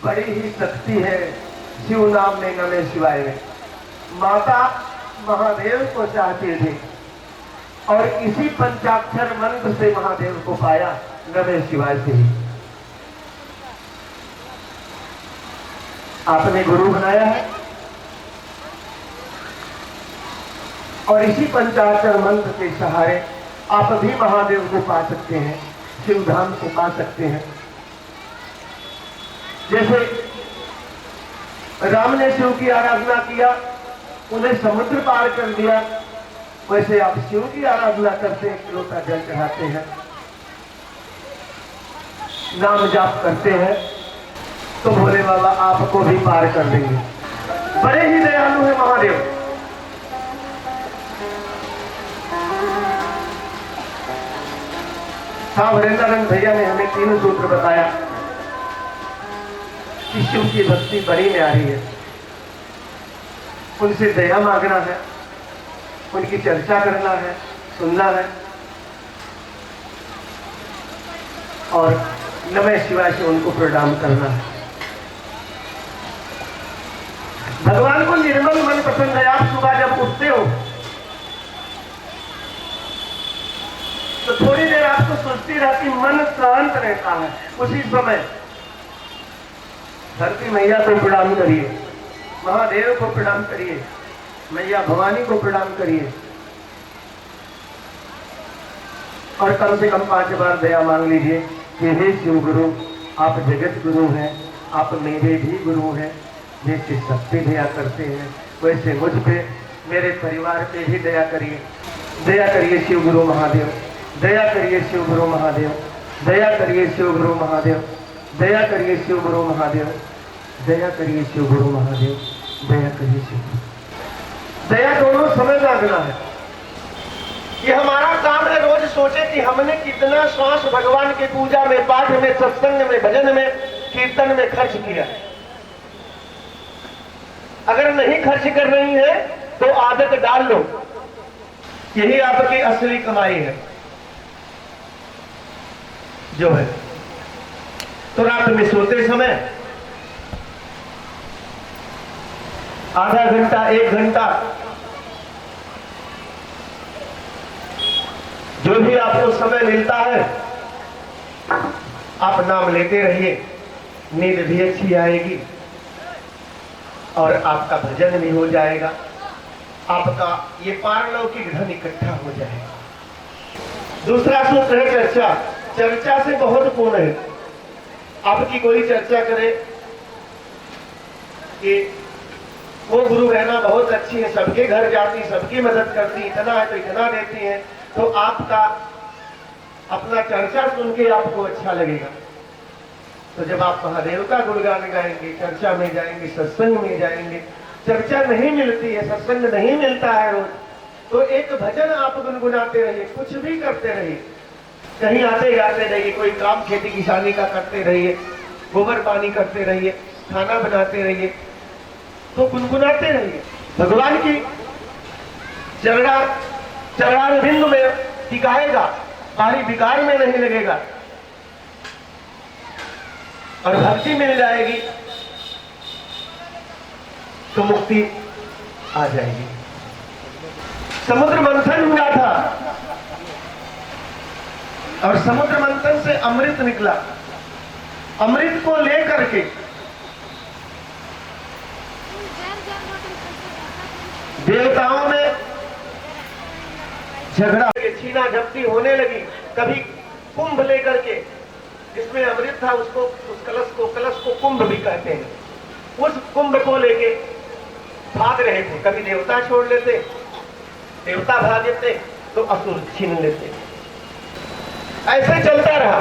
बड़ी ही शक्ति है शिव नाम में, नमः शिवाय में। माता महादेव को चाहती थी और इसी पंचाक्षर मंत्र से महादेव को पाया, नमः शिवाय से ही। आपने गुरु बनाया है और इसी पंचाक्षर मंत्र के सहारे आप भी महादेव को पा सकते हैं, शिव धाम को पा सकते हैं। जैसे राम ने शिव की आराधना किया, उन्हें समुद्र पार कर दिया, वैसे आप शिव की आराधना करते हैं, लोटा जल चढ़ाते हैं, नाम जाप करते हैं, तो भोले बाबा आपको भी पार कर देंगे। बड़े ही दयालु है महादेव। हाँ, वरेंद्रानंद भैया ने हमें 3 सूत्र बताया कि शिव की भक्ति बड़ी न्यारी है। उनसे दया मांगना है, उनकी चर्चा करना है, सुनना है और नमः शिवाय से उनको प्रणाम करना है। भगवान को निर्मल मन पसंद है। आप सुबह जब उठते हो तो थोड़ी देर आपको सुस्ती रहती, मन शांत रहता है। उसी समय धरती मैया को प्रणाम करिए, महादेव को प्रणाम करिए, मैया भवानी को प्रणाम करिए और कम से कम 5 बार दया मांग लीजिए कि हे शिव गुरु, आप जगत गुरु हैं, आप मेरे भी गुरु हैं। जैसे सब पे दया करते हैं वैसे मुझ पे, मेरे परिवार पे भी दया करिए। दया करिए शिव गुरु महादेव, दया करिए शिव गुरु महादेव, दया करिए शिव गुरु महादेव, दया करिए शिव गुरु महादेव, दया करिए शिव गुरु महादेव, दया करिए शिव। दया दोनों समय मांगना है। ये हमारा काम है, रोज सोचे कि हमने कितना श्वास भगवान की पूजा में, पाठ में, सत्संग में, भजन में, कीर्तन में खर्च किया। अगर नहीं खर्च कर रही है तो आदत डाल लो, यही आपकी असली कमाई है जो है। तो रात में सोते समय आधा घंटा, 1 घंटा, जो भी आपको समय मिलता है आप नाम लेते रहिए, नींद भी अच्छी आएगी और आपका भजन भी हो जाएगा, आपका ये पारलौकिक धन इकट्ठा हो जाएगा। दूसरा सूत्र है चर्चा। चर्चा से बहुत पुण्य है। आपकी कोई चर्चा करे कि वो गुरु रहना बहुत अच्छी है, सबके घर जाती, सबकी मदद करती, इतना है तो इतना देती है, तो आपका अपना चर्चा सुन के आपको अच्छा लगेगा। तो जब आप महादेव का गुणगान गाएंगे, चर्चा में जाएंगे, सत्संग में जाएंगे, चर्चा नहीं मिलती है, सत्संग नहीं मिलता है रोज, तो एक भजन आप गुनगुनाते रहिए, कुछ भी करते रहिए, कहीं आते जाते रहिए, कोई काम खेती किसानी का करते रहिए, गोबर पानी करते रहिए, खाना बनाते रहिए, तो गुनगुनाते रहिए। भगवान की चरणारविंद में टिकाएगा, बाहरी विकार में नहीं लगेगा और भक्ति मिल जाएगी तो मुक्ति आ जाएगी। समुद्र मंथन हुआ था और समुद्र मंथन से अमृत निकला। अमृत को लेकर के देवताओं में झगड़ा, छीना झपटी होने लगी। कभी कुंभ लेकर के, जिसमें अमृत था उसको, उस कलश को कुंभ भी कहते हैं, उस कुंभ को लेके भाग रहे थे। कभी देवता छोड़ लेते, देवता भाग लेते तो असुर छीन लेते। ऐसे चलता रहा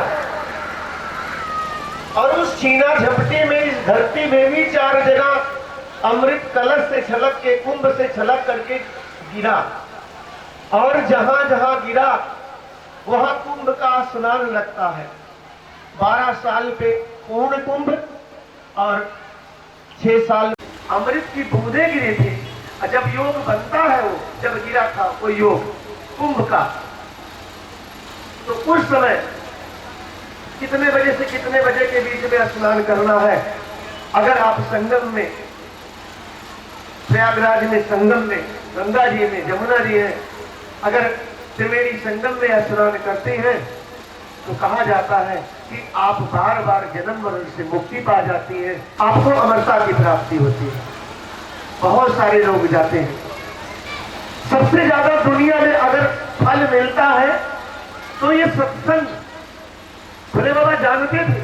और उस छीना झपटी में इस धरती में भी 4 जगह अमृत कलश से छलक के, कुंभ से छलक करके गिरा और जहां जहां गिरा वहां कुंभ का स्नान लगता है। 12 साल पे पूर्ण कुंभ और 6 साल अमृत की बूंदें गिरी थी। और जब योग बनता है, वो जब गिरा था वो योग कुंभ का, तो उस समय कितने बजे से कितने बजे के बीच में स्नान करना है अगर आप संगम में, प्रयागराज में संगम में, गंगा जी में, जमुना जी है, अगर त्रिवेणी संगम में स्नान करते हैं तो कहा जाता है कि आप बार बार जन्म मरण से मुक्ति पा जाती है, आपको अमरता की प्राप्ति होती है। बहुत सारे लोग जाते हैं। सबसे ज्यादा दुनिया में अगर फल मिलता है तो ये सत्संग। भोले बाबा जानते थे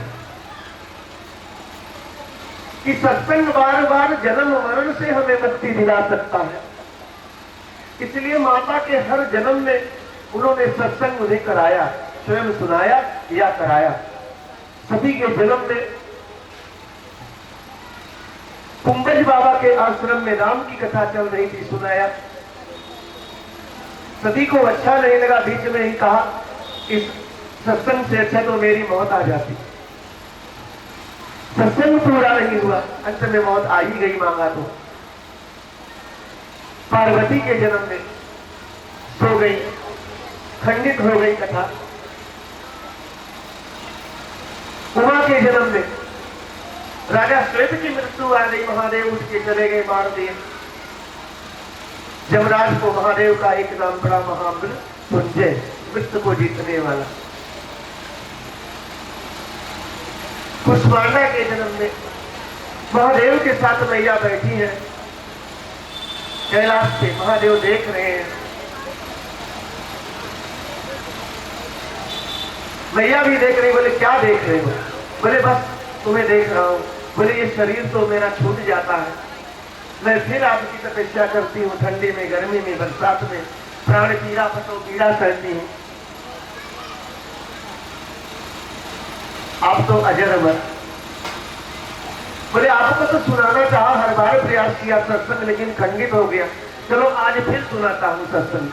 कि सत्संग बार बार जन्म मरण से हमें मुक्ति दिला सकता है, इसलिए माता के हर जन्म में उन्होंने सत्संग उन्हें कराया, स्वयं सुनाया या कराया। सभी के जन्म में कुंभज बाबा के आश्रम में राम की कथा चल रही थी, सुनाया। सभी को अच्छा नहीं लगा, बीच में ही कहा इस सत्संग से अच्छा तो मेरी मौत आ जाती। सत्संग पूरा नहीं हुआ, अंत में मौत आ ही गई, मांगा तो। पार्वती के जन्म में सो गई, खंडित हो गई कथा। उमा के जन्म में राजा श्वेत की मृत्यु आ गई, महादेव उठ के चले गए, मार दिए। जमराज को महादेव का एक नाम बड़ा महामृत्युंजय, मृत्यु को जीतने वाला। कुष्मांडा के जन्म में महादेव के साथ मैया बैठी है कैलाश पे, महादेव देख रहे हैं। मैया भी देख रही, बोले क्या देख रहे हो? बोले बस तुम्हें देख रहा हूं। बोले ये शरीर तो मेरा छूट जाता है, मैं फिर आपकी तपस्या करती हूँ, ठंडी में, गर्मी में, बरसात में, प्राण पीड़ा फटो पीड़ा सहती हूँ। आप तो अजर अमर। बोले आपको तो सुनाना चाहा, हर बार प्रयास किया सत्संग, लेकिन खंडित हो गया, चलो आज फिर सुनाता हूँ सत्संग।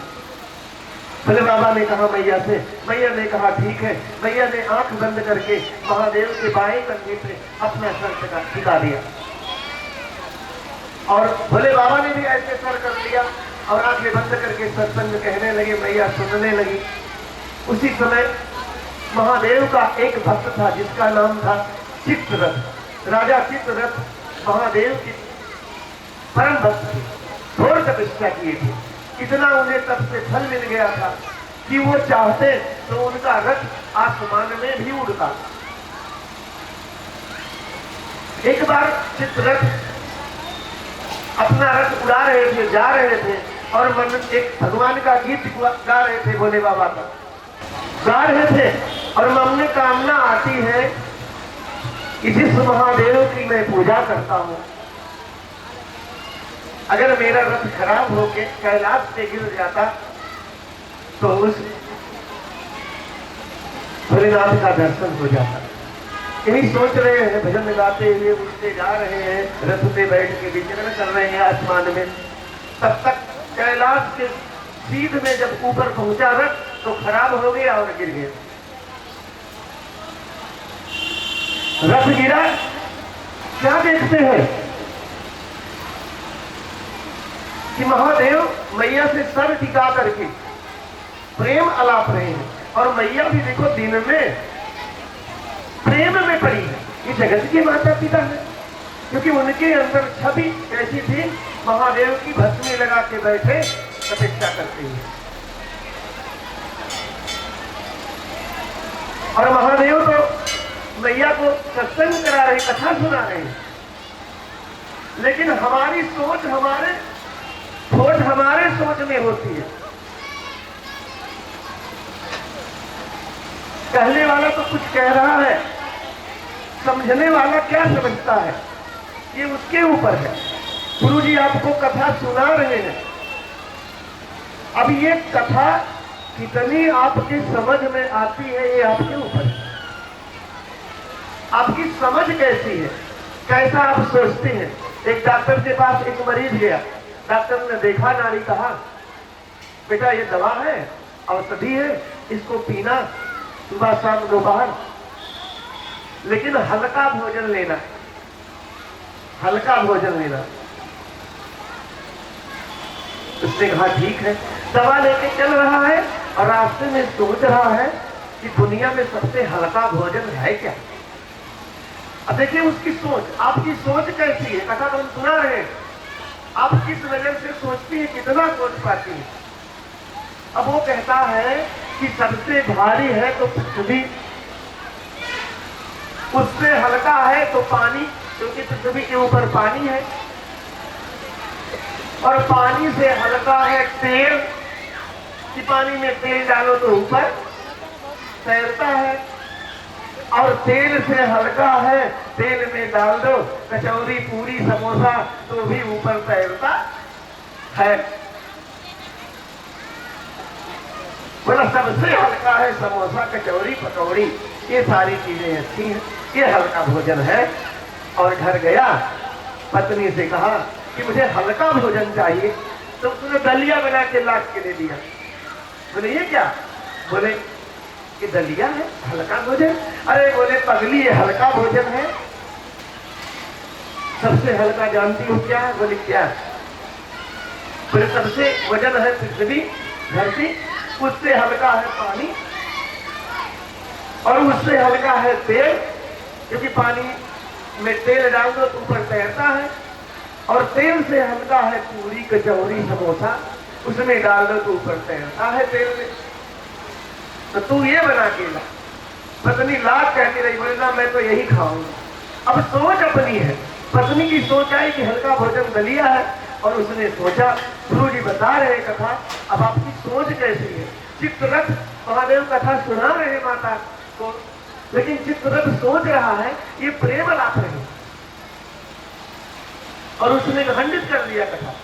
बोले बाबा ने कहा मैया से, मैया ने कहा ठीक है। मैया ने आंख बंद करके महादेव के बाएं कंधे पे अपना सर टिका दिया, और भोले बाबा ने भी ऐसे सर कर लिया और आंखें बंद करके सत्संग कहने लगे, मैया सुनने लगी। उसी समय महादेव का एक भक्त था जिसका नाम था चित्ररथ। राजा चित्ररथ महादेव की परम भक्त थे, घोर तपस्या किए थे। इतना उन्हें तब से फल मिल गया था कि वो चाहते तो उनका रथ आसमान में भी उड़ता। एक बार चित्ररथ अपना रथ उड़ा रहे थे, जा रहे थे, और मन एक भगवान का गीत गा रहे थे, भोले बाबा का गा रहे थे, और मन में कामना आती है कि जिस महादेव की मैं पूजा करता हूं, अगर मेरा रथ खराब होके कैलाश से गिर जाता तो उस भोलेनाथ का दर्शन हो जाता। यही सोच रहे हैं, भजन गाते हुए उठते जा रहे हैं, रथ पे बैठ के विचरण कर रहे हैं आसमान में। तब तक कैलाश के सीध में जब ऊपर पहुंचा रथ तो खराब हो गया और गिर गया। रथ गिरा, क्या देखते हैं कि महादेव मैया से सर टिका करके प्रेम अलाप रहे हैं, और मैया भी देखो दिन में प्रेम में पड़ी है। ये जगत के माता पिता है, क्योंकि उनके अंदर छवि कैसी थी, महादेव की भस्मी लगा के बैठे तपस्या करते हैं, और महादेव तो मैया को सत्संग करा रहे, कथा सुना रहे हैं। लेकिन हमारी सोच, हमारे खोट हमारे सोच में होती है। कहने वाला तो कुछ कह रहा है, समझने वाला क्या समझता है ये उसके ऊपर है। गुरु जी आपको कथा सुना रहे हैं, अब ये कथा कितनी आपकी समझ में आती है ये आपके ऊपर है। आपकी समझ कैसी है, कैसा आप सोचते हैं। एक डॉक्टर के पास एक मरीज गया, डॉक्टर ने देखा नारी, कहा बेटा ये दवा है, औषधि है, इसको पीना सुबह शाम दोपहर, लेकिन हल्का भोजन लेना, हल्का भोजन लेना। उसने कहा ठीक है। दवा लेके चल रहा है और रास्ते में सोच रहा है कि दुनिया में सबसे हल्का भोजन है क्या। अब देखिए उसकी सोच, आपकी सोच कैसी है, कथा तो हम सुना रहे हैं, आप किस नजर से सोचती है, कितना सोच पाती है। अब वो कहता है कि सबसे भारी है तो पृथ्वी, उससे हल्का है तो पानी, क्योंकि पृथ्वी के ऊपर पानी है, और पानी से हल्का है तेल, कि पानी में तेल डालो तो ऊपर तैरता है, और तेल से हल्का है, तेल में डाल दो कचौरी पूरी समोसा तो भी ऊपर तैरता है। बोला सबसे हल्का है समोसा कचौरी पकौड़ी, ये सारी चीजें अच्छी हैं, ये हल्का भोजन है। और घर गया, पत्नी से कहा कि मुझे हल्का भोजन चाहिए, तो उसने दलिया बना के ला के दे दिया। बोले ये क्या? बोले कि दलिया है हल्का भोजन। अरे बोले पगली ये हल्का भोजन है, सबसे हल्का जानती हो क्या है? बोले क्या? बोले सबसे वजन है पृथ्वी धरती, उससे हल्का है पानी, और उससे हल्का है तेल, क्योंकि पानी में तेल डाल दो तो ऊपर तैरता है, और तेल से हल्का है पूरी कचौरी समोसा, उसमें डाल दो तो ऊपर तैरता है तेल में। तो तू ये बना के ला। पत्नी लाख कहती रही, बोले ना मैं तो यही खाऊंगा। अब सोच अपनी है, पत्नी की सोच आई कि हल्का भोजन दलिया है, और उसने सोचा। गुरु जी बता रहे कथा, अब आपकी सोच कैसी है। चित्ररथ महादेव कथा सुना रहे माता को, लेकिन चित्ररथ सोच रहा है ये प्रेम लाभ नहीं, और उसने खंडित कर दिया कथा।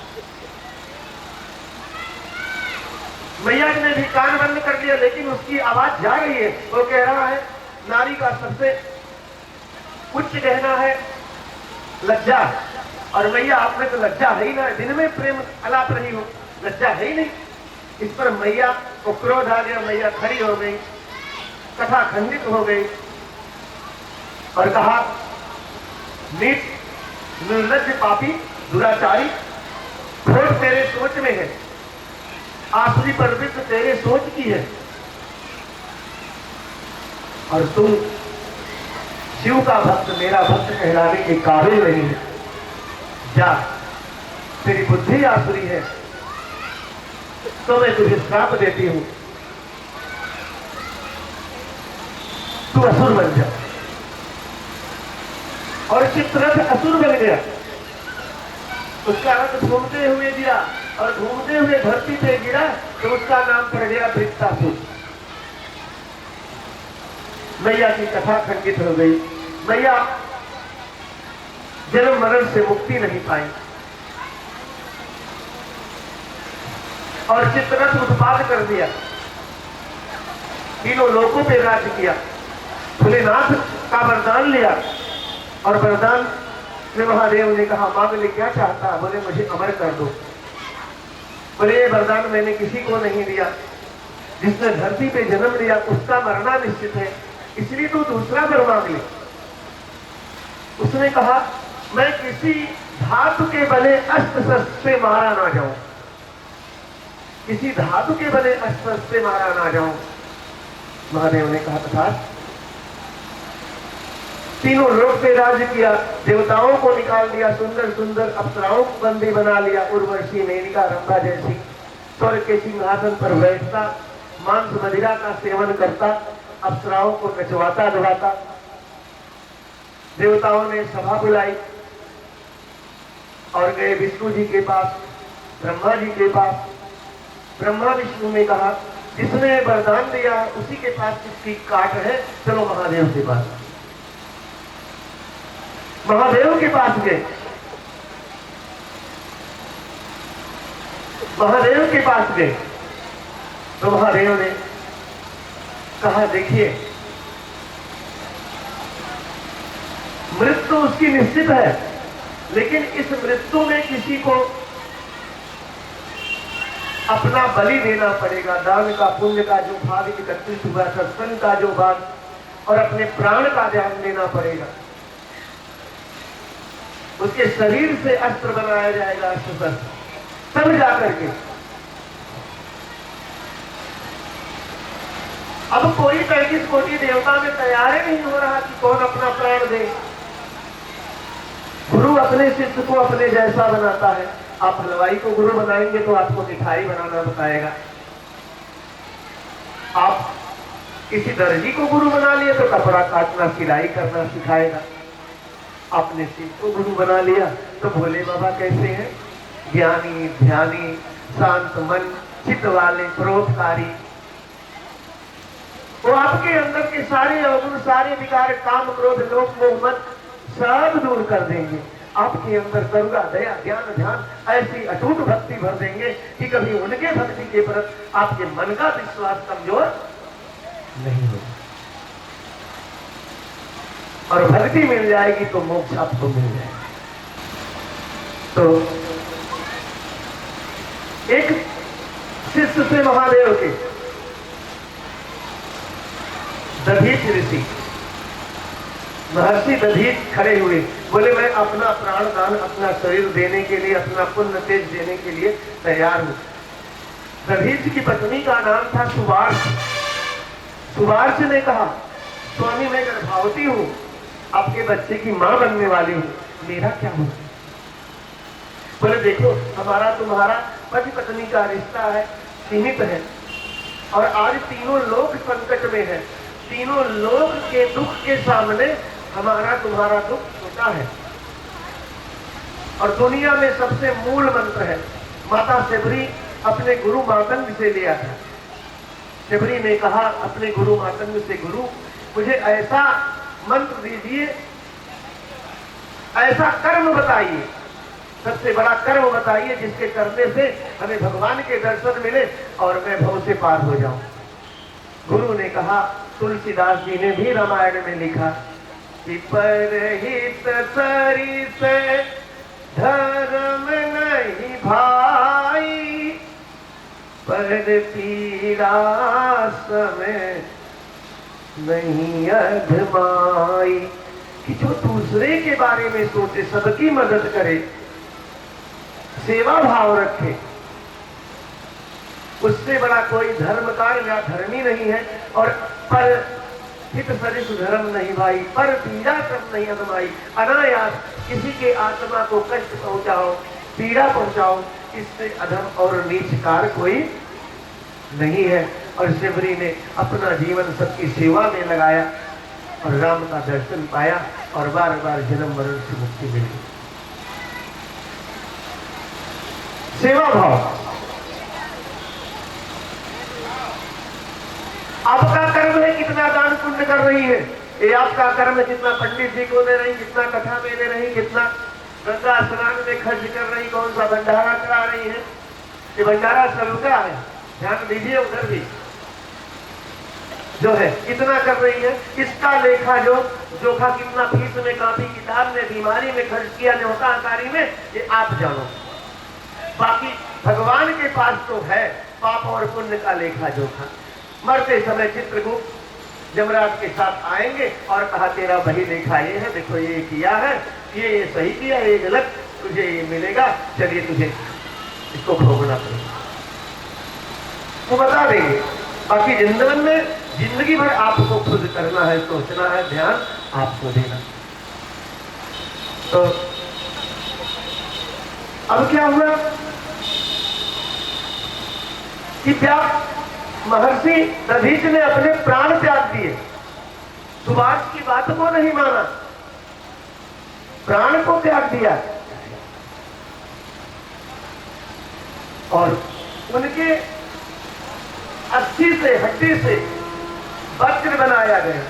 मैया ने भी कान बंद कर दिया, लेकिन उसकी आवाज जा रही है। वो कह रहा है नारी का सबसे उच्च कहना है लज्जा, और मैया आप में तो लज्जा है ही ना, दिन में प्रेम अलाप रही हो, लज्जा है ही नहीं। इस पर मैया को क्रोध आ गया, मैया खड़ी हो गई, कथा खंडित हो गई, और कहा नीच निर्लज्ज पापी दुराचारी, खोट तेरे सोच में है, आसुरी प्रवृत्ति तेरे सोच की है, और तुम शिव का भक्त मेरा भक्त कहलाने के काबिल नहीं है। जा, तेरी बुद्धि आसुरी है, तो मैं तुझे श्राप देती हूं, तू असुर बन जा। और चित्ररथ असुर बन गया, उसका रथ घूमते हुए गिरा, और घूमते हुए धरती पे गिरा, तो उसका नाम पड़ गया वृत्तासुर। मैया की कथा खंडित हो गई। मैया जन्म मरण से मुक्ति नहीं पाई, और चित्ररथ उत्पाद कर दिया, तीनों लोकों पे राज्य किया, भोलेनाथ का वरदान लिया, और वरदान में महादेव ने कहा मांग ले क्या चाहता है? बोले मुझे अमर कर दो। बोले ये वरदान मैंने किसी को नहीं दिया, जिसने धरती पे जन्म लिया उसका मरना निश्चित है, इसलिए तू दूसरा वर मांग ले। उसने कहा मैं किसी धातु के बने अस्त्र शस्त्र से मारा ना जाऊं, किसी धातु के बने अस्त्र शस्त्र से मारा ना जाऊं। महादेव ने कहा तथा तीनों लोक पे राज्य किया, देवताओं को निकाल दिया, सुंदर सुंदर अप्सराओं को बंदी बना लिया, उर्वशी मेनका रंभा जैसी स्वर्ग के सिंहासन पर बैठता, मांस मदिरा का सेवन करता, अप्सराओं को नचवाता डुलाता। देवताओं ने सभा बुलाई और गए विष्णु जी के पास, ब्रह्मा जी के पास। ब्रह्मा विष्णु ने कहा जिसने वरदान दिया उसी के पास किसकी काट है, चलो महादेव के पास। महादेव के पास गए, महादेव के पास गए, तो महादेव ने कहा देखिए मृत्यु उसकी निश्चित है, लेकिन इस मृत्यु में किसी को अपना बलि देना पड़ेगा। दान का, पुण्य का जो भाग एकत्रित हुआ, सत्संग का जो भाग, और अपने प्राण का ध्यान देना पड़ेगा। उसके शरीर से अस्त्र बनाया जाएगा, अस्त्र शस्त्र, तब जाकर के। अब कोई 35 कोटि देवता में तैयार ही नहीं हो रहा कि कौन अपना प्राण दे। गुरु अपने शिष्य को अपने जैसा बनाता है। आप हलवाई को गुरु बनाएंगे तो आपको मिठाई बनाना बताएगा। आप किसी दर्जी को गुरु बना लिए तो कपड़ा काटना सिलाई करना सिखाएगा। आपने शिव को गुरु बना लिया तो भोले बाबा कैसे हैं? ज्ञानी, ध्यानी, शांत मन, चित्त वाले, परोपकारी। वो आपके अंदर के सारे अवगुण, सारे विकार, काम, क्रोध, लोभ, मोह, मद सब दूर कर देंगे। आपके अंदर करुणा, दया, ज्ञान, ध्यान ऐसी अटूट भक्ति भर देंगे कि कभी उनके भक्ति के प्रति आपके मन का विश्वास कमजोर नहीं होगा। और भक्ति मिल जाएगी तो मोक्ष आपको मिल जाएगा। तो एक शिष्य से महादेव के दधीच ऋषि, महर्षि दधीच खड़े हुए, बोले मैं अपना प्राण दान, अपना शरीर देने के लिए, अपना पुण्य तेज देने के लिए तैयार हूं। दधीच की पत्नी का नाम था सुवार्च। सुवार्च ने कहा, स्वामी मैं गर्भवती हूं, आपके बच्चे की मां बनने वाली हूं, मेरा क्या होगा? बोले देखो, हमारा तुम्हारा पति पत्नी का रिश्ता है, सीमित है, और आज तीनों लोग संकट में है। तीनों लोग के दुख के सामने हमारा तुम्हारा दुख छोटा है। और दुनिया में सबसे मूल मंत्र है। माता शबरी अपने गुरु मातंग से लिया था। शबरी ने कहा अपने गुरु मातंग से, गुरु मुझे ऐसा मंत्र दीजिए, ऐसा कर्म बताइए, सबसे बड़ा कर्म बताइए जिसके करने से हमें भगवान के दर्शन मिले और मैं भव से पार हो जाऊं। गुरु ने कहा, तुलसीदास जी ने भी रामायण में लिखा कि परहित सरिस धर्म नहीं भाई, पर पीड़ा समय नहीं अधमाई। कि जो दूसरे के बारे में सोचे, सबकी मदद करे, सेवा भाव रखे, उससे बड़ा कोई धर्म कार्य या धर्मी नहीं है। और पर हित सरिस धर्म नहीं भाई, पर पीड़ा सब नहीं अधमाई। अनायास किसी के आत्मा को कष्ट पहुंचाओ, पीड़ा पहुंचाओ, इससे अधम और नीच कार्य कोई नहीं है। और शबरी ने अपना जीवन सबकी सेवा में लगाया और राम का दर्शन पाया और बार बार जन्म मरण से मुक्ति मिली। सेवा भाव। आपका कर्म है कितना दान पुण्य कर रही है, ये आपका कर्म है कितना पंडित जी को दे रही, कितना कथा में दे रही, कितना गंगा स्नान में खर्च कर रही, कौन सा भंडारा करा रही है। ये भंडारा सबका है, ध्यान दीजिए। उधर भी जो है कितना कर रही है, इसका लेखा जोखा कितना फीस में, कॉपी किताब में, बीमारी में खर्च किया, न्योताकारी में, ये आप जानो। बाकी भगवान के पास तो है पाप और पुण्य का लेखा जोखा। मरते समय चित्रगुप्त यमराज के साथ आएंगे और कहा तेरा वही लेखा ये है, देखो ये किया है, ये सही किया, ये गलत, तुझे ये मिलेगा, चलिए तुझे इसको भोगना पड़ेगा, वो बता देंगे। बाकी जिंदगी में जिंदगी भर आपको खुद करना है, सोचना है, ध्यान आपको देना। तो अब क्या हुआ कि महर्षि दधीच ने अपने प्राण त्याग दिए। सुभाष की बात को नहीं माना, प्राण को त्याग दिया और उनके अस्थि से, हड्डी से वज्र बनाया गया।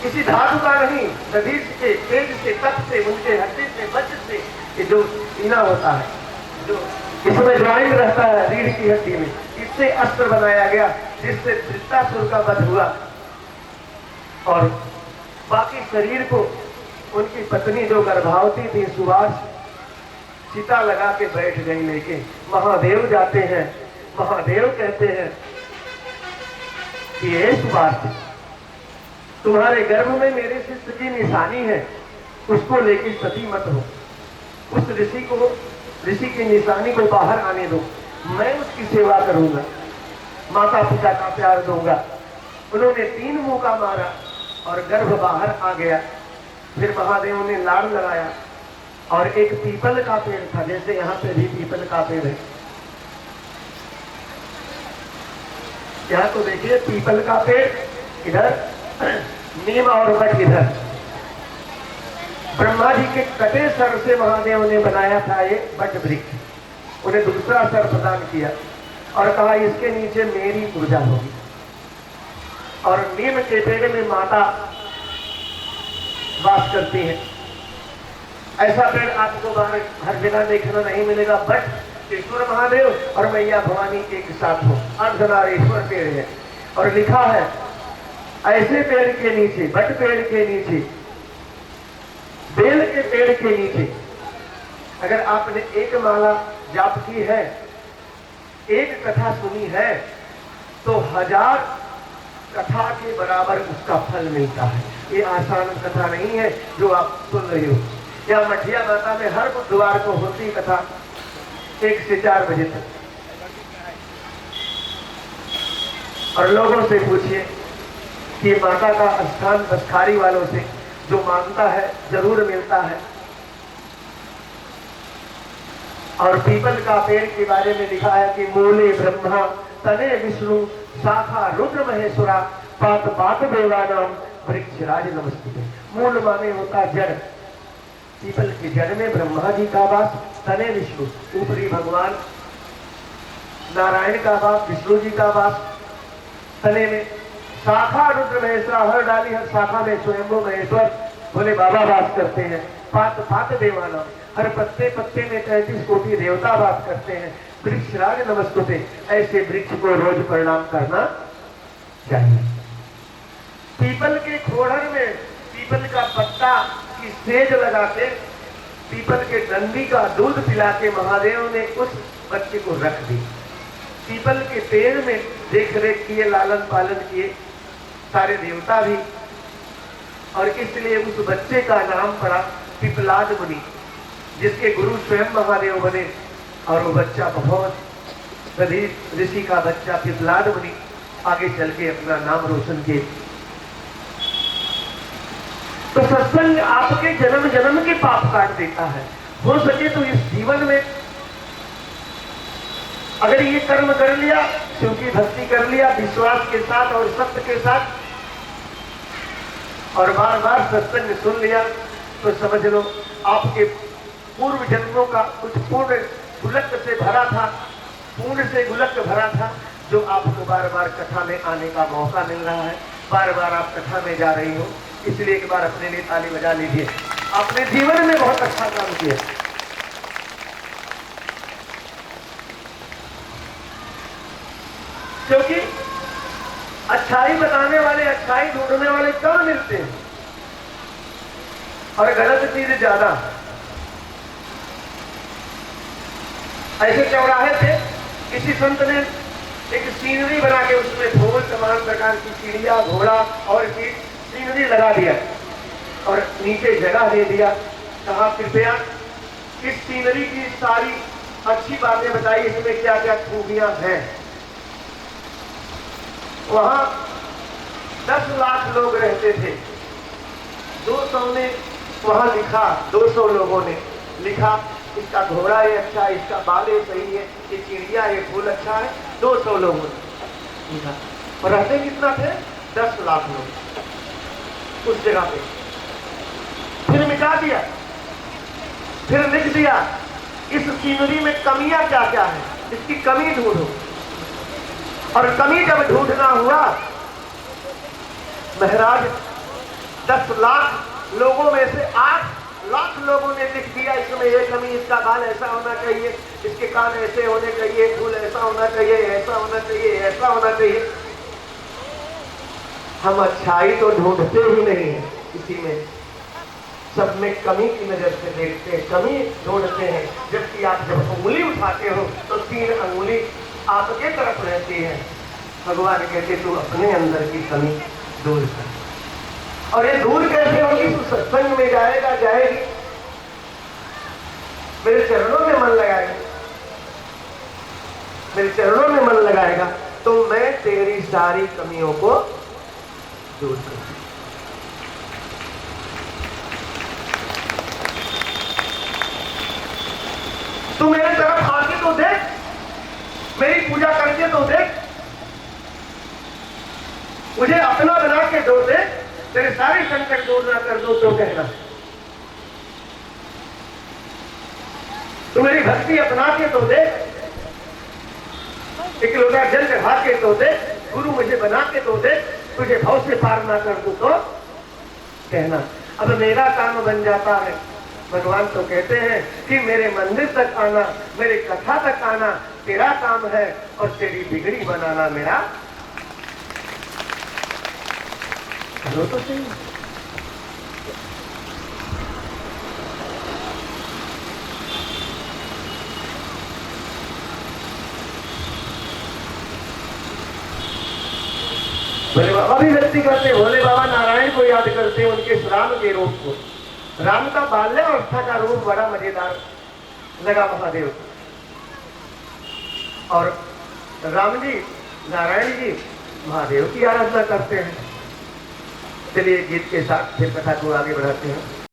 किसी धातु का नहीं, दधीच के तेज से, तप से, उनके हड्डी से, वज्र से, ये जो इना होता है, जो इसमें ज्वाइंट रहता है रीढ़ की हड्डी में, इससे अस्त्र बनाया गया जिससे वृत्तासुर का वध हुआ। और बाकी शरीर को उनकी पत्नी जो गर्भवती थी सुभाष, चिता लगा के बैठ गई लेके। महादेव जाते हैं, महादेव कहते हैं कि ये सुभाष, तुम्हारे गर्भ में मेरे शिष्य की निशानी है, उसको लेके सती मत हो, उस ऋषि की निशानी को बाहर आने दो, मैं उसकी सेवा करूंगा, माता पिता का प्यार दूंगा। उन्होंने 3 मुक्का मारा और गर्भ बाहर आ गया। फिर महादेव ने लाड़ लगाया और एक पीपल का पेड़ था, जैसे यहाँ पे भी पीपल का पेड़ है, यहाँ तो देखिए पीपल का पेड़ इधर, नीम और वट इधर। ब्रह्मा जी के कटे सर से महादेव ने बनाया था ये वट वृक्ष, उन्हें दूसरा सर प्रदान किया और कहा इसके नीचे मेरी पूजा होगी। और नीम के पेड़ में माता वास करती है। ऐसा पेड़ आपको बाहर हर जगह देखना नहीं मिलेगा, बट ईश्वर महादेव और मैया भवानी एक साथ हो, अर्धनारीश्वर पेड़ है। और लिखा है ऐसे पेड़ के नीचे, बट पेड़ के नीचे, बेल के पेड़ के नीचे अगर आपने एक माला जाप की है, एक कथा सुनी है, तो 1000 कथा के बराबर उसका फल मिलता है। ये आसान कथा नहीं है जो आप सुन रहे हो। या मठिया माता में हर बुधवार को होती कथा 1 से 4 बजे तक। और लोगों से पूछिए कि माता का स्थान बसखारी वालों से, जो मानता है जरूर मिलता है। और पीपल का पेड़ के बारे में लिखा है कि मूले ब्रह्मा तने विष्णु शाखा रुद्र महेश्वरा पात पात देवानाम वृक्षराज नमस्ते। मूल माने होता जड़, पीपल की जड़ में ब्रह्मा जी का वास, तने विष्णु ऊपरी भगवान नारायण का वास, विष्णु जी का वास तने में, शाखा रुद्र महेश्वरा, हर डाली हर शाखा में स्वयंभू महेश्वर बोले बाबा वास करते हैं। पात पात देवानाम, हर पत्ते पत्ते में 33 कोटि देवता वास करते हैं। वृक्षराज नमस्ते, ऐसे वृक्ष को रोज प्रणाम करना चाहिए। पीपल के खोड़र में पीपल का पत्ता की सेज लगाते, पीपल के डंडी का दूध पिला के महादेव ने उस बच्चे को रख दी। पीपल के पेड़ में देख रेख किए, लालन पालन किए सारे देवता भी, और इसलिए उस बच्चे का नाम पड़ा पिपलाद मुनि, जिसके गुरु स्वयं महादेव बने। और वो बच्चा बहुत दधीर ऋषि का बच्चा पिपलाद मुनि आगे चल के अपना नाम रोशन किए। तो सत्संग आपके जन्म जन्म के पाप काट देता है। हो सके तो इस जीवन में अगर ये कर्म कर लिया, शिव की भक्ति कर लिया विश्वास के साथ और सत्य के साथ, और बार बार सत्संग सुन लिया, तो समझ लो आपके पूर्व जन्मों का कुछ पूर्ण गुलक से भरा था, पूर्ण से गुलक भरा था, जो आपको बार बार कथा में आने का मौका मिल रहा है। बार बार आप कथा में जा रही हो, इसलिए एक बार अपने लिए ताली बजा लीजिए। आपने जीवन में बहुत अच्छा काम किया। क्योंकि अच्छाई बताने वाले, अच्छाई ढूंढने वाले कम मिलते हैं और गलत चीज ज्यादा। ऐसे चौराहे पे किसी संत ने एक सीनरी बना के उसमें फूल तमाम प्रकार की चिड़िया, घोड़ा और की सीनरी लगा दिया और नीचे जगह दे दिया। कहा कृपया इस सीनरी की सारी अच्छी बातें बताइए, इसमें क्या क्या खूबियां हैं। वहां 10 लाख लोग रहते थे। 200 ने वहां लिखा, 200 लोगों ने लिखा इसका घोड़ा ये अच्छा, इसका बाल ये सही है, ये चिड़िया ये फूल अच्छा है। 200 लोगों ने लिखा। और रहते कितना थे? 10 लाख लोग उस जगह पे। फिर मिटा दिया, फिर लिख दिया इस सीनरी में कमियां क्या क्या है, इसकी कमी ढूंढो। और कमी जब ढूंढना हुआ, महाराज 10 लाख लोगों में से 8 लाख लोगों ने लिख दिया इसमें ये कमी, इसका बाल ऐसा होना चाहिए, इसके कान ऐसे होने चाहिए, फूल ऐसा होना चाहिए, ऐसा होना चाहिए, ऐसा होना चाहिए। हम अच्छाई तो ढूंढते ही नहीं है किसी में, सब में कमी की नजर से देखते हैं, कमी ढूंढते हैं। जबकि आप जब उंगली उठाते हो तो 3 अंगुली आपके तरफ रहती है। भगवान कहते तू अपने अंदर की कमी दूर कर। और ये दूर कैसे होगी? तू सत्संग में जाएगा, जाएगी, मेरे चरणों में मन लगाएगा, मेरे चरणों में मन लगाएगा, तो मैं तेरी सारी कमियों को दूर करूं। पूजा करके तो देख, मुझे अपना बना के दो दे, तेरे सारे संकट दूर ना कर दो तो कहना। तू मेरी भक्ति अपना के तो दे, एक लोटा जल चढ़ा के तो दे, गुरु मुझे बना के तो दे, तुझे भाव से पार ना कर दूं तो कहना। अब मेरा काम बन जाता है। भगवान तो कहते हैं कि मेरे मंदिर तक आना, मेरी कथा तक आना तेरा काम है और तेरी बिगड़ी बनाना मेरा। करो तो सही। भोले बाबा भी व्यक्ति करते, भोले बाबा नारायण को याद करते हैं, उनके राम के रूप को। राम का बाल्यावस्था का रूप बड़ा मजेदार लगा महादेव, और राम जी नारायण जी महादेव की आराधना करते हैं। चलिए गीत के साथ फिर कथा को आगे बढ़ाते हैं।